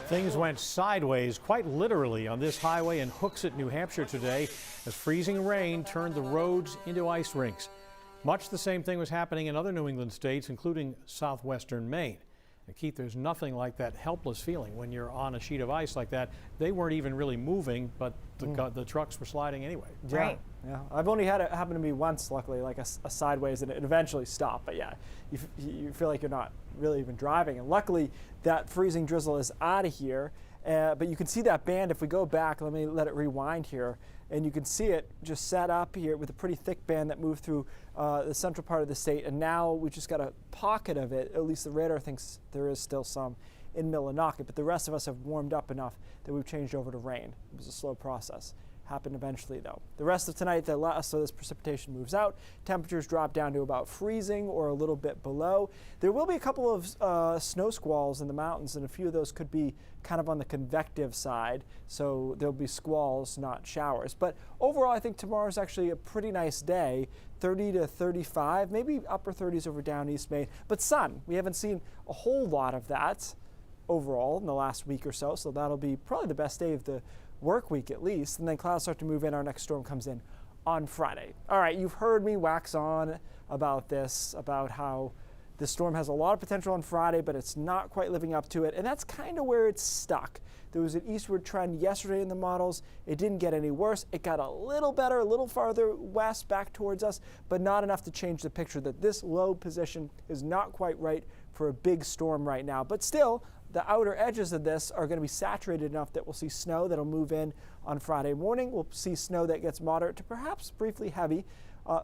Things went sideways, quite literally, on this highway in Hooksett, New Hampshire today, as freezing rain turned the roads into ice rinks. Much the same thing was happening in other New England states, including southwestern Maine. And Keith, there's nothing like that helpless feeling when you're on a sheet of ice like that. They weren't even really moving, but the trucks were sliding anyway. Right. Yeah, I've only had it happen to me once, luckily, like a sideways, and it eventually stopped. But yeah, you feel like you're not really even driving. And luckily, that freezing drizzle is out of here. But you can see that band. If we go back, let it rewind here, and you can see it just set up here with a pretty thick band that moved through the central part of the state. And now we just got a pocket of it. At least the radar thinks there is still some in Millinocket, but the rest of us have warmed up enough that we've changed over to rain. It was a slow process. Happened eventually, though. The rest of tonight, so this precipitation moves out. Temperatures drop down to about freezing or a little bit below. There will be a couple of snow squalls in the mountains, and a few of those could be kind of on the convective side. So there'll be squalls, not showers. But overall, I think tomorrow's actually a pretty nice day. 30 to 35, maybe upper 30s over down East Maine. But sun, we haven't seen a whole lot of that overall in the last week or so. So that'll be probably the best day of the work week at least, and then clouds start to move in. Our next storm comes in on Friday. All right, you've heard me wax on about this, about how this storm has a lot of potential on Friday, but it's not quite living up to it, and that's kind of where it's stuck. There was an eastward trend yesterday in the models. It didn't get any worse. It got a little better, a little farther west back towards us, but not enough to change the picture that this low position is not quite right for a big storm right now. But still, the outer edges of this are going to be saturated enough that we'll see snow that'll move in on Friday morning. We'll see snow that gets moderate to perhaps briefly heavy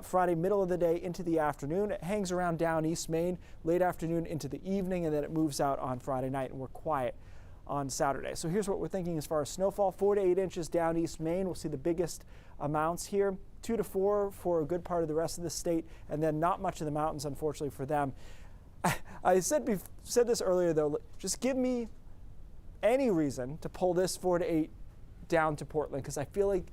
Friday middle of the day into the afternoon. It hangs around down East Maine late afternoon into the evening, and then it moves out on Friday night, and we're quiet on Saturday. So here's what we're thinking as far as snowfall: 4 to 8 inches down East Maine. We'll see the biggest amounts here, 2 to 4 for a good part of the rest of the state, and then not much in the mountains, unfortunately, for them. I said this earlier, though, just give me any reason to pull this 4 to 8 down to Portland, because I feel like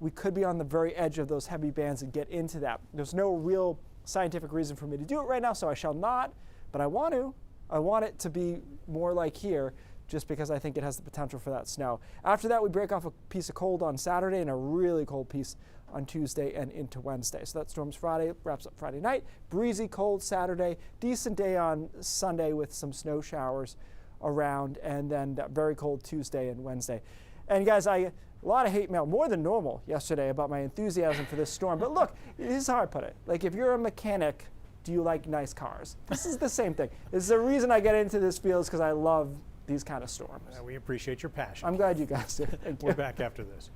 we could be on the very edge of those heavy bands and get into that. There's no real scientific reason for me to do it right now, so I shall not, but I want to. I want it to be more like here, just because I think it has the potential for that snow. After that, we break off a piece of cold on Saturday and a really cold piece on Tuesday and into Wednesday. So that storm's Friday, wraps up Friday night. Breezy, cold Saturday, decent day on Sunday with some snow showers around, and then very cold Tuesday and Wednesday. And guys, a lot of hate mail, more than normal yesterday, about my enthusiasm for this storm. But look, this is how I put it. Like, if you're a mechanic, do you like nice cars? This is the same thing. This is the reason I get into this field, is because I love these kind of storms. We appreciate your passion. I'm glad you guys did. We're back after this.